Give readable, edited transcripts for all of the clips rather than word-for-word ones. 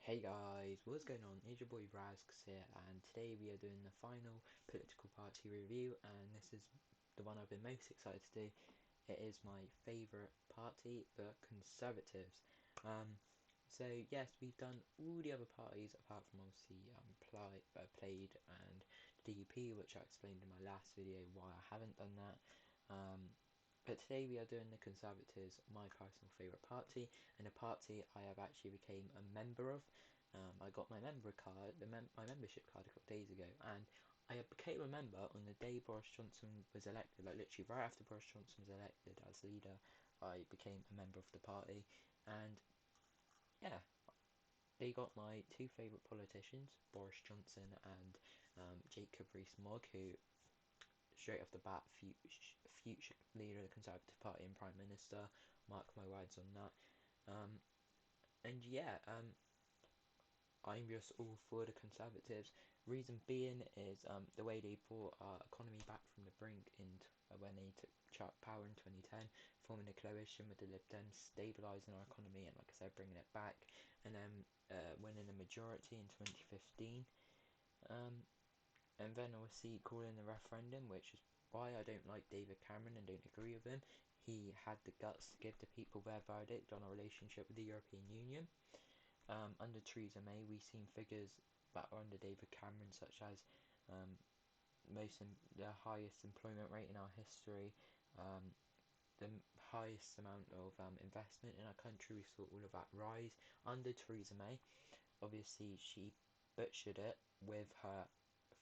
Hey guys, what's going on? It's your boy Razx here, and today we are doing the final political party review, and this is the one I've been most excited to do. It is my favourite party, the Conservatives. So yes, we've done all the other parties apart from obviously Plaid and the DUP, which I explained in my last video why I haven't done that. But today we are doing the Conservatives, my personal favourite party, and a party I have actually became a member of. I got my member card, my membership card a couple of days ago, and I became a member on the day Boris Johnson was elected. Like literally right after Boris Johnson was elected as leader, I became a member of the party, and yeah, they got my two favourite politicians, Boris Johnson and Jacob Rees-Mogg, who straight off the bat, future leader of the Conservative Party and Prime Minister. Mark my words on that. And yeah, I'm just all for the Conservatives. Reason being is the way they brought our economy back from the brink when they took power in 2010, forming a coalition with the Lib Dems, stabilising our economy and, like I said, bringing it back, and then winning a majority in 2015. And then obviously calling the referendum, which is why I don't like David Cameron and don't agree with him. He had the guts to give the people their verdict on our relationship with the European Union. Under Theresa May, we've seen figures that are under David Cameron, such as the highest employment rate in our history, the highest amount of investment in our country. We saw all of that rise under Theresa May. Obviously, she butchered it with her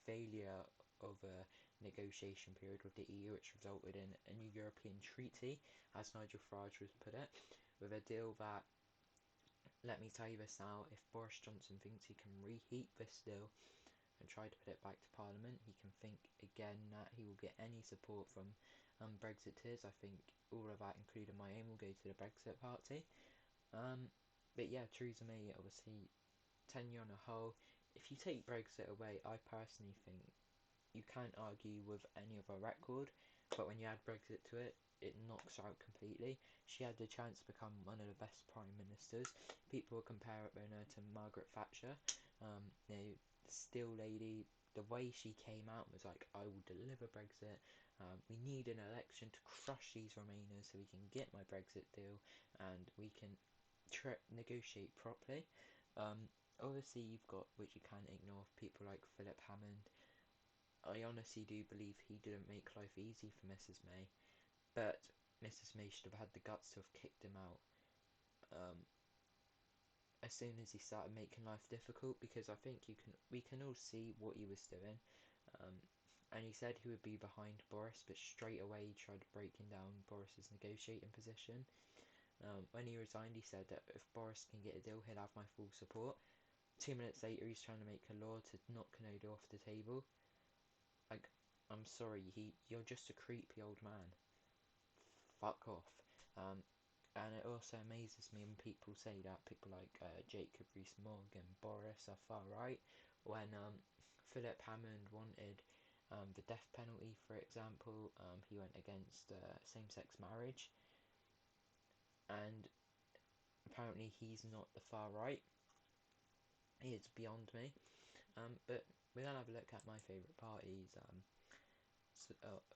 failure of a negotiation period with the EU, which resulted in a new European treaty, as Nigel Farage was put it, with a deal that, let me tell you this now, if Boris Johnson thinks he can reheat this deal and try to put it back to Parliament, he can think again that he will get any support from Brexiteers. I think all of that, including my aim, will go to the Brexit party. But yeah, Theresa May, obviously, tenure on a whole. If you take Brexit away, I personally think you can't argue with any of her record, but when you add Brexit to it, it knocks her out completely. She had the chance to become one of the best prime ministers. People will compare her to Margaret Thatcher. The still lady, the way she came out was like, I will deliver Brexit. We need an election to crush these Remainers so we can get my Brexit deal and we can negotiate properly. Obviously, you've got, which you can't ignore, people like Philip Hammond. I honestly do believe he didn't make life easy for Mrs. May, but Mrs. May should have had the guts to have kicked him out as soon as he started making life difficult, because I think we can all see what he was doing. And he said he would be behind Boris, but straight away he tried breaking down Boris's negotiating position. When he resigned, he said that if Boris can get a deal, he'll have my full support. 2 minutes later, he's trying to make a law to knock Canada off the table. Like, I'm sorry, you're just a creepy old man. Fuck off. And it also amazes me when people say that people like Jacob Rees-Mogg and Boris are far right, when Philip Hammond wanted the death penalty, for example. He went against same-sex marriage, and apparently he's not the far right. It's beyond me. But we're gonna have a look at my favourite parties,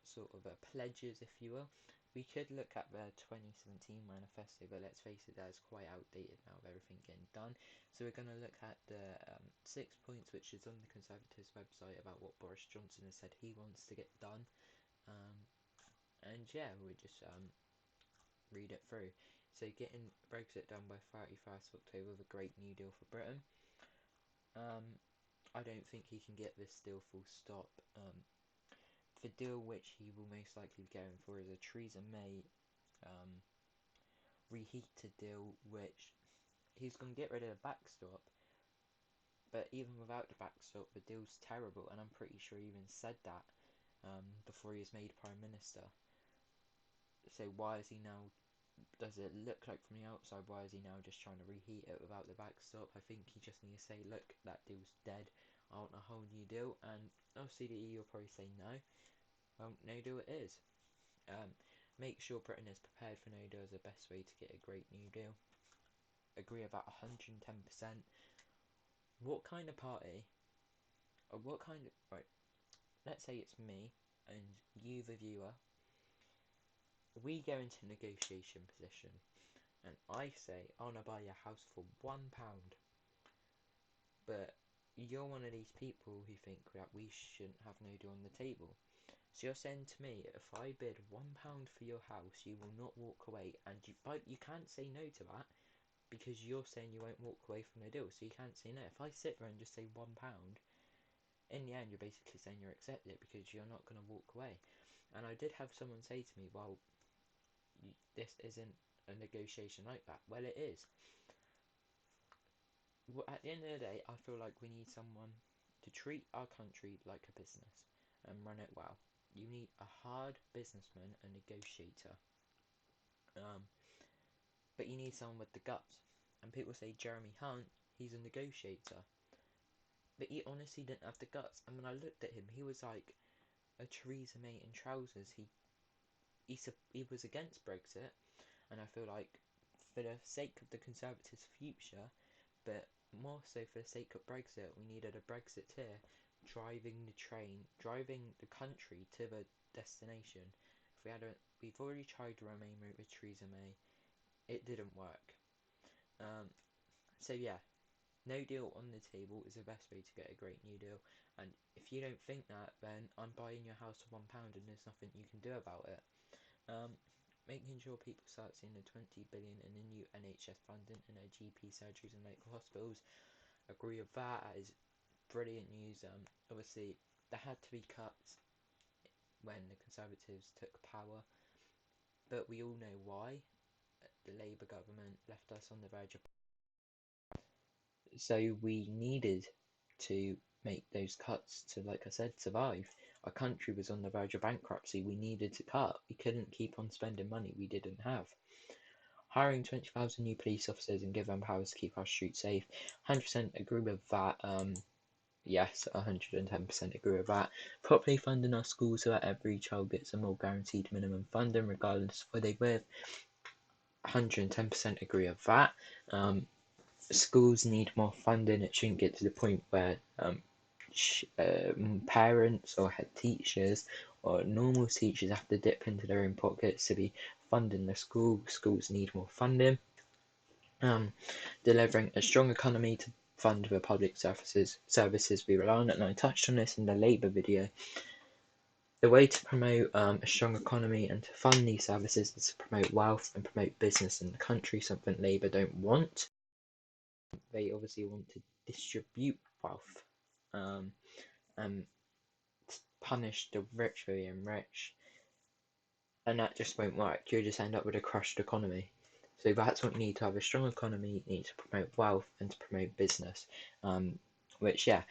sort of pledges, if you will. We could look at the 2017 manifesto, but let's face it, that's quite outdated now with everything getting done. So we're going to look at the 6 points which is on the Conservatives website about what Boris Johnson has said he wants to get done. And yeah, we just read it through. So getting Brexit done by 31st of October with a great new deal for Britain. I don't think he can get this deal full stop. The deal which he will most likely be going for is a Theresa May reheated deal, which he's going to get rid of the backstop, but even without the backstop, the deal's terrible, and I'm pretty sure he even said that before he was made Prime Minister. So why is he now, does it look like from the outside, why is he now just trying to reheat it without the backstop? I think he just needs to say, look, that deal's dead, I want a whole new deal, and obviously the EU will probably say no. Well, no deal it is. Make sure Britain is prepared for no deal is the best way to get a great new deal. Agree about 110%. what kind of party, or what kind of, right, let's say it's me and you, the viewer, we go into negotiation position, and I say, I want to buy your house for £1, but you're one of these people who think that we shouldn't have no deal on the table. So you're saying to me, if I bid £1 for your house, you will not walk away, and you can't say no to that, because you're saying you won't walk away from the deal, so you can't say no. If I sit there and just say £1, in the end you're basically saying you're accepting it because you're not going to walk away. And I did have someone say to me, well, this isn't a negotiation like that. Well, it is. At the end of the day, I feel like we need someone to treat our country like a business and run it well. You need a hard businessman, a negotiator. But you need someone with the guts. And people say Jeremy Hunt, he's a negotiator. But he honestly didn't have the guts. And when I looked at him, he was like a Theresa May in trousers. He was against Brexit, and I feel like for the sake of the Conservatives' future, but more so for the sake of Brexit, we needed a Brexiteer driving the train, driving the country to the destination. We've already tried the Remain route with Theresa May. It didn't work. So yeah, no deal on the table is the best way to get a great new deal. And if you don't think that, then I'm buying your house for £1 and there's nothing you can do about it. Making sure people start seeing the 20 billion in the new NHS funding in their GP surgeries and local hospitals. Agree with that. That is brilliant news. Obviously, there had to be cuts when the Conservatives took power, but we all know why. The Labour government left us on the verge of. So we needed to make those cuts to, like I said, survive. Our country was on the verge of bankruptcy. We needed to cut. We couldn't keep on spending money we didn't have. Hiring 20,000 new police officers and give them powers to keep our streets safe. 100% agree with that. Yes, 110% agree with that. Properly funding our schools so that every child gets a more guaranteed minimum funding, regardless of where they live. 110% agree with that. Schools need more funding. It shouldn't get to the point where parents or head teachers or normal teachers have to dip into their own pockets to be funding the school. Schools need more funding. Delivering a strong economy to fund the public services we rely on, and I touched on this in the Labour video. The way to promote a strong economy and to fund these services is to promote wealth and promote business in the country, something Labour don't want. They obviously want to distribute wealth and punish the rich for being rich, and that just won't work. You'll just end up with a crushed economy. So that's what you need to have: a strong economy. You need to promote wealth and to promote business. Which, yeah.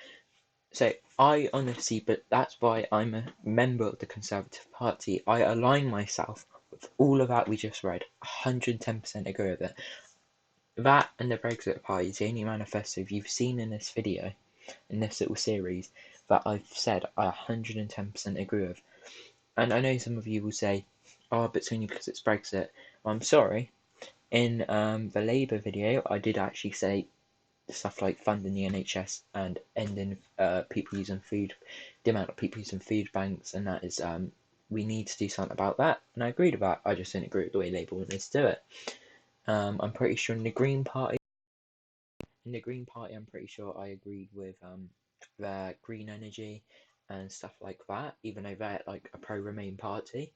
So I honestly, but that's why I'm a member of the Conservative Party. I align myself with all of that we just read. 110% agree with it. That and the Brexit Party is the only manifesto you've seen in this video, in this little series, that I've said I 110% agree with. And I know some of you will say, oh, but it's only because it's Brexit. Well, I'm sorry. In the Labour video, I did actually say stuff like funding the NHS and ending people using food, the amount of people using food banks, and that is we need to do something about that. And I agreed with that. I just didn't agree with the way Labour wanted to do it. I'm pretty sure in the Green Party, I'm pretty sure I agreed with their green energy and stuff like that, even though they're like a pro-Remain party.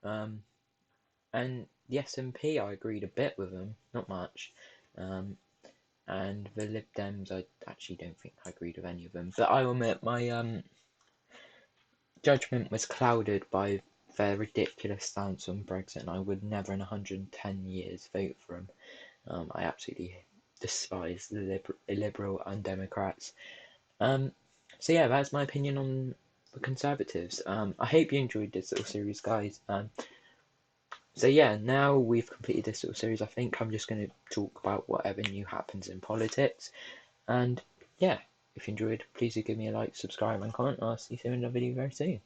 And the SNP, I agreed a bit with them, not much. And the Lib Dems, I actually don't think I agreed with any of them. But I will admit, my judgment was clouded by their ridiculous stance on Brexit, and I would never in 110 years vote for them. I absolutely despise the Liberal and Democrats. So yeah, that's my opinion on the Conservatives. I hope you enjoyed this little series, guys. So yeah, now we've completed this little series, I think I'm just going to talk about whatever new happens in politics. And yeah, if you enjoyed, please do give me a like, subscribe and comment. I'll see you in another video very soon.